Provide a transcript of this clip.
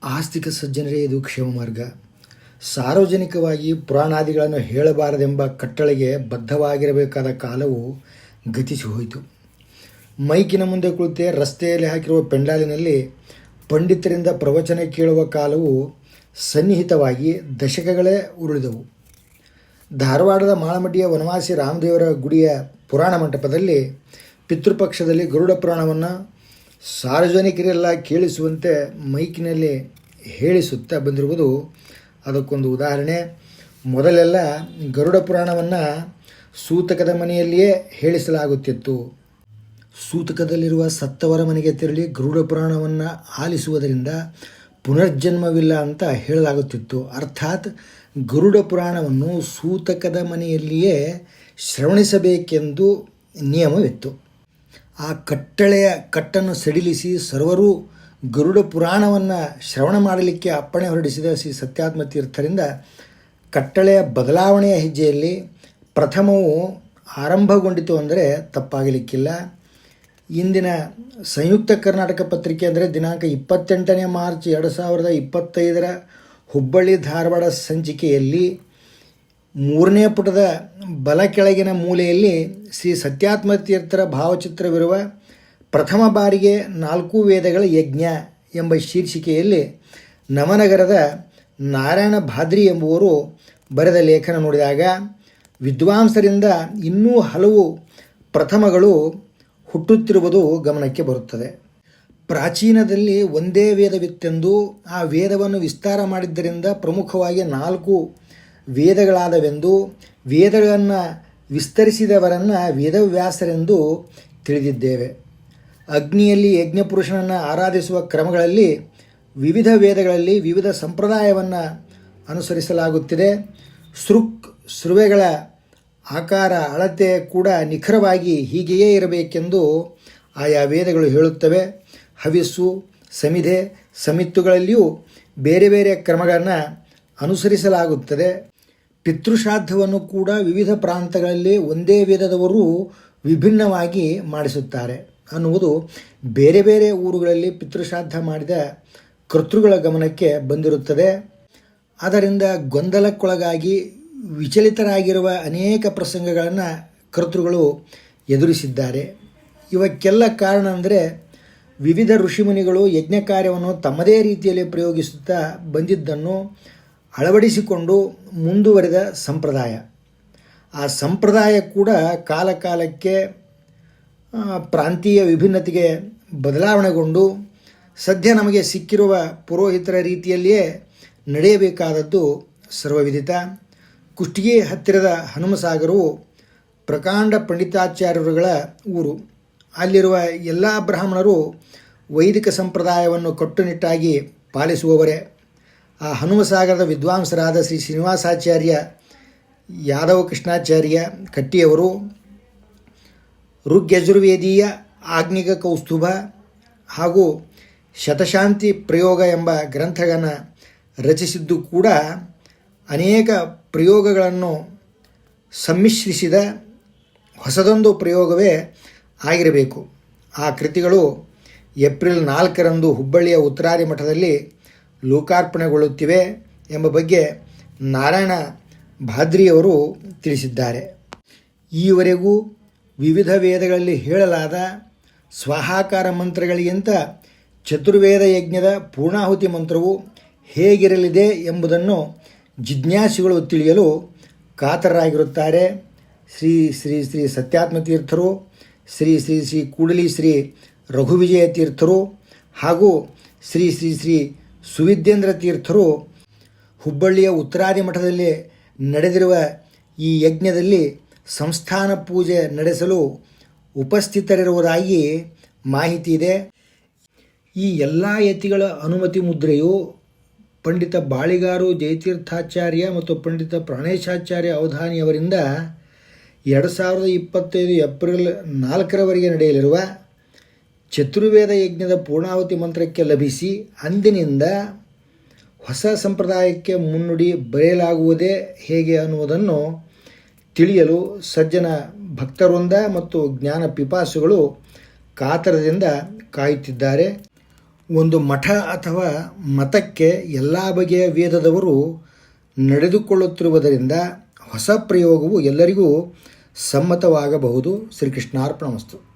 ಆಸ್ತಿಕ ಸಜ್ಜನರೇ ಇದು ಕ್ಷೇಮ ಮಾರ್ಗ. ಸಾರ್ವಜನಿಕವಾಗಿ ಪುರಾಣಾದಿಗಳನ್ನು ಹೇಳಬಾರದೆಂಬ ಕಟ್ಟಳೆಗೆ ಬದ್ಧವಾಗಿರಬೇಕಾದ ಕಾಲವು ಗತಿಸಿ ಹೋಯಿತು. ಮೈಕಿನ ಮುಂದೆ ಕುಳಿತೆ ರಸ್ತೆಯಲ್ಲಿ ಹಾಕಿರುವ ಪೆಂಡಾಲಿನಲ್ಲಿ ಪಂಡಿತರಿಂದ ಪ್ರವಚನ ಕೇಳುವ ಕಾಲವು ಸನ್ನಿಹಿತವಾಗಿ ದಶಕಗಳೇ ಉರುಳಿದವು. ಧಾರವಾಡದ ಮಾಳಮಡ್ಡಿಯ ವನವಾಸಿ ರಾಮದೇವರ ಗುಡಿಯ ಪುರಾಣ ಮಂಟಪದಲ್ಲಿ ಪಿತೃಪಕ್ಷದಲ್ಲಿ ಗರುಡ ಪುರಾಣವನ್ನು ಸಾರ್ವಜನಿಕರೆಲ್ಲ ಕೇಳಿಸುವಂತೆ ಮೈಕಿನಲ್ಲಿ ಹೇಳಿಸುತ್ತಾ ಬಂದಿರುವುದು ಅದಕ್ಕೊಂದು ಉದಾಹರಣೆ. ಮೊದಲೆಲ್ಲ ಗರುಡ ಪುರಾಣವನ್ನು ಸೂತಕದ ಮನೆಯಲ್ಲಿಯೇ ಹೇಳಿಸಲಾಗುತ್ತಿತ್ತು. ಸೂತಕದಲ್ಲಿರುವ ಸತ್ತವರ ಮನೆಗೆ ತೆರಳಿ ಗರುಡ ಪುರಾಣವನ್ನು ಆಲಿಸುವುದರಿಂದ ಪುನರ್ಜನ್ಮವಿಲ್ಲ ಅಂತ ಹೇಳಲಾಗುತ್ತಿತ್ತು. ಅರ್ಥಾತ್ ಗರುಡ ಪುರಾಣವನ್ನು ಸೂತಕದ ಮನೆಯಲ್ಲಿಯೇ ಶ್ರವಣಿಸಬೇಕೆಂದು ನಿಯಮವಿತ್ತು. ಆ ಕಟ್ಟನ್ನು ಸಡಿಲಿಸಿ ಸರ್ವರೂ ಗರುಡ ಪುರಾಣವನ್ನು ಶ್ರವಣ ಮಾಡಲಿಕ್ಕೆ ಅಪ್ಪಣೆ ಹೊರಡಿಸಿದ ಶ್ರೀ ಸತ್ಯಾತ್ಮ ತೀರ್ಥರಿಂದ ಕಟ್ಟಳೆಯ ಬದಲಾವಣೆಯ ಹೆಜ್ಜೆಯಲ್ಲಿ ಪ್ರಥಮವು ಆರಂಭಗೊಂಡಿತು ಅಂದರೆ ತಪ್ಪಾಗಲಿಕ್ಕಿಲ್ಲ. ಇಂದಿನ ಸಂಯುಕ್ತ ಕರ್ನಾಟಕ ಪತ್ರಿಕೆ ಅಂದರೆ ದಿನಾಂಕ 28 ಮಾರ್ಚ್ 2025 ಹುಬ್ಬಳ್ಳಿ ಧಾರವಾಡ ಸಂಚಿಕೆಯಲ್ಲಿ 3ನೇ ಪುಟದ ಬಲ ಕೆಳಗಿನ ಮೂಲೆಯಲ್ಲಿ ಶ್ರೀ ಸತ್ಯಾತ್ಮ ತೀರ್ಥರ ಭಾವಚಿತ್ರವಿರುವ ಪ್ರಥಮ ಬಾರಿಗೆ 4 ವೇದಗಳ ಯಜ್ಞ ಎಂಬ ಶೀರ್ಷಿಕೆಯಲ್ಲಿ ನವನಗರದ ನಾರಾಯಣ ಭಾದ್ರಿ ಎಂಬುವರು ಬರೆದ ಲೇಖನ ನೋಡಿದಾಗ ವಿದ್ವಾಂಸರಿಂದ ಇನ್ನೂ ಹಲವು ಪ್ರಥಮಗಳು ಹುಟ್ಟುತ್ತಿರುವುದು ಗಮನಕ್ಕೆ ಬರುತ್ತದೆ. ಪ್ರಾಚೀನದಲ್ಲಿ ಒಂದೇ ವೇದವಿತ್ತೆಂದು ಆ ವೇದವನ್ನು ವಿಸ್ತಾರ ಮಾಡಿದ್ದರಿಂದ ಪ್ರಮುಖವಾಗಿ 4 ವೇದಗಳಾದವೆಂದು ವೇದಗಳನ್ನು ವಿಸ್ತರಿಸಿದವರನ್ನು ವೇದವ್ಯಾಸರೆಂದು ತಿಳಿದಿದ್ದೇವೆ. ಅಗ್ನಿಯಲ್ಲಿ ಯಜ್ಞಪುರುಷನನ್ನು ಆರಾಧಿಸುವ ಕ್ರಮಗಳಲ್ಲಿ ವಿವಿಧ ವೇದಗಳಲ್ಲಿ ವಿವಿಧ ಸಂಪ್ರದಾಯವನ್ನು ಅನುಸರಿಸಲಾಗುತ್ತಿದೆ. ಶ್ರುವೆಗಳ ಆಕಾರ ಅಳತೆ ಕೂಡ ನಿಖರವಾಗಿ ಹೀಗೆಯೇ ಇರಬೇಕೆಂದು ಆಯಾ ವೇದಗಳು ಹೇಳುತ್ತವೆ. ಹವಿಸ್ಸು ಸಮಿಧೆ ಸಮಿತ್ತುಗಳಲ್ಲಿಯೂ ಬೇರೆ ಬೇರೆ ಕ್ರಮಗಳನ್ನು ಅನುಸರಿಸಲಾಗುತ್ತದೆ. ಪಿತೃಶ್ರಾದ್ದವನ್ನು ಕೂಡ ವಿವಿಧ ಪ್ರಾಂತಗಳಲ್ಲಿ ಒಂದೇ ವೇದದವರು ವಿಭಿನ್ನವಾಗಿ ಮಾಡಿಸುತ್ತಾರೆ ಅನ್ನುವುದು ಬೇರೆ ಬೇರೆ ಊರುಗಳಲ್ಲಿ ಪಿತೃಶ್ರಾದ್ದ ಮಾಡಿದ ಕರ್ತೃಗಳ ಗಮನಕ್ಕೆ ಬಂದಿರುತ್ತದೆ. ಅದರಿಂದ ಗೊಂದಲಕ್ಕೊಳಗಾಗಿ ವಿಚಲಿತರಾಗಿರುವ ಅನೇಕ ಪ್ರಸಂಗಗಳನ್ನು ಕರ್ತೃಗಳು ಎದುರಿಸಿದ್ದಾರೆ. ಇವಕ್ಕೆಲ್ಲ ಕಾರಣ ಅಂದರೆ ವಿವಿಧ ಋಷಿಮುನಿಗಳು ಯಜ್ಞ ಕಾರ್ಯವನ್ನು ತಮ್ಮದೇ ರೀತಿಯಲ್ಲಿ ಪ್ರಯೋಗಿಸುತ್ತಾ ಬಂದಿದ್ದನ್ನು ಅಳವಡಿಸಿಕೊಂಡು ಮುಂದುವರೆದ ಸಂಪ್ರದಾಯ. ಆ ಸಂಪ್ರದಾಯ ಕೂಡ ಕಾಲಕಾಲಕ್ಕೆ ಪ್ರಾಂತೀಯ ವಿಭಿನ್ನತೆಗೆ ಬದಲಾವಣೆಗೊಂಡು ಸದ್ಯ ನಮಗೆ ಸಿಕ್ಕಿರುವ ಪುರೋಹಿತರ ರೀತಿಯಲ್ಲಿಯೇ ನಡೆಯಬೇಕಾದದ್ದು ಸರ್ವವಿದಿತ. ಕುಷ್ಟಗಿ ಹತ್ತಿರದ ಹನುಮಸಾಗರವು ಪ್ರಕಾಂಡ ಪಂಡಿತಾಚಾರ್ಯರುಗಳ ಊರು. ಅಲ್ಲಿರುವ ಎಲ್ಲ ಬ್ರಾಹ್ಮಣರು ವೈದಿಕ ಸಂಪ್ರದಾಯವನ್ನು ಕಟ್ಟುನಿಟ್ಟಾಗಿ ಪಾಲಿಸುವವರೇ. ಆ ಹನುಮಸಾಗರದ ವಿದ್ವಾಂಸರಾದ ಶ್ರೀ ಶ್ರೀನಿವಾಸಾಚಾರ್ಯ ಯಾದವ ಕೃಷ್ಣಾಚಾರ್ಯ ಕಟ್ಟಿಯವರು ಋಗ್ಯಜುರ್ವೇದೀಯ ಆಗ್ನಿಕ ಕೌಸ್ತುಭ ಹಾಗೂ ಶತಶಾಂತಿ ಪ್ರಯೋಗ ಎಂಬ ಗ್ರಂಥಗಳನ್ನು ರಚಿಸಿದ್ದು ಕೂಡ ಅನೇಕ ಪ್ರಯೋಗಗಳನ್ನು ಸಮ್ಮಿಶ್ರಿಸಿದ ಹೊಸದೊಂದು ಪ್ರಯೋಗವೇ ಆಗಿರಬೇಕು. ಆ ಕೃತಿಗಳು ಏಪ್ರಿಲ್ 4ರಂದು ಹುಬ್ಬಳ್ಳಿಯ ಉತ್ತರಾದಿ ಮಠದಲ್ಲಿ ಲೋಕಾರ್ಪಣೆಗೊಳ್ಳುತ್ತಿವೆ ಎಂಬ ಬಗ್ಗೆ ನಾರಾಯಣ ಭಾದ್ರಿಯವರು ತಿಳಿಸಿದ್ದಾರೆ. ಈವರೆಗೂ ವಿವಿಧ ವೇದಗಳಲ್ಲಿ ಹೇಳಲಾದ ಸ್ವಾಹಾಕಾರ ಮಂತ್ರಗಳಿಗಿಂತ ಚತುರ್ವೇದ ಯಜ್ಞದ ಪೂರ್ಣಾಹುತಿ ಮಂತ್ರವು ಹೇಗಿರಲಿದೆ ಎಂಬುದನ್ನು ಜಿಜ್ಞಾಸಿಗಳು ತಿಳಿಯಲು ಕಾತರರಾಗಿರುತ್ತಾರೆ. ಶ್ರೀ ಶ್ರೀ ಶ್ರೀ ಸತ್ಯಾತ್ಮ ತೀರ್ಥರು, ಶ್ರೀ ಶ್ರೀ ಶ್ರೀ ಕೂಡಲಿ ಶ್ರೀ ರಘುವಿಜಯ ತೀರ್ಥರು ಹಾಗೂ ಶ್ರೀ ಶ್ರೀ ಶ್ರೀ ಸುವಿದ್ಯೇಂದ್ರ ತೀರ್ಥರು ಹುಬ್ಬಳ್ಳಿಯ ಉತ್ತರಾದಿ ಮಠದಲ್ಲಿ ನಡೆದಿರುವ ಈ ಯಜ್ಞದಲ್ಲಿ ಸಂಸ್ಥಾನ ಪೂಜೆ ನಡೆಸಲು ಉಪಸ್ಥಿತರಿರುವುದಾಗಿ ಮಾಹಿತಿ ಇದೆ. ಈ ಎಲ್ಲ ಯತಿಗಳ ಅನುಮತಿ ಮುದ್ರೆಯು ಪಂಡಿತ ಬಾಳಿಗಾರು ಜಯತೀರ್ಥಾಚಾರ್ಯ ಮತ್ತು ಪಂಡಿತ ಪ್ರಾಣೇಶಾಚಾರ್ಯ ಅವಧಾನಿಯವರಿಂದ 2025 ಏಪ್ರಿಲ್ 4ರವರೆಗೆ ನಡೆಯಲಿರುವ ಚತುರ್ವೇದ ಯಜ್ಞದ ಪೂರ್ಣಾಹುತಿ ಮಂತ್ರಕ್ಕೆ ಲಭಿಸಿ ಅಂದಿನಿಂದ ಹೊಸ ಸಂಪ್ರದಾಯಕ್ಕೆ ಮುನ್ನುಡಿ ಬರೆಯಲಾಗುವುದೇ ಹೇಗೆ ಅನ್ನುವುದನ್ನು ತಿಳಿಯಲು ಸಜ್ಜನ ಭಕ್ತವೃಂದ ಮತ್ತು ಜ್ಞಾನ ಪಿಪಾಸುಗಳು ಕಾತರದಿಂದ ಕಾಯುತ್ತಿದ್ದಾರೆ. ಒಂದು ಮಠ ಅಥವಾ ಮತಕ್ಕೆ ಎಲ್ಲ ಬಗೆಯ ವೇದದವರು ನಡೆದುಕೊಳ್ಳುತ್ತಿರುವುದರಿಂದ ಹೊಸ ಪ್ರಯೋಗವು ಎಲ್ಲರಿಗೂ ಸಮ್ಮತವಾಗಬಹುದು. ಶ್ರೀಕೃಷ್ಣಾರ್ಪಣಮಸ್ತು.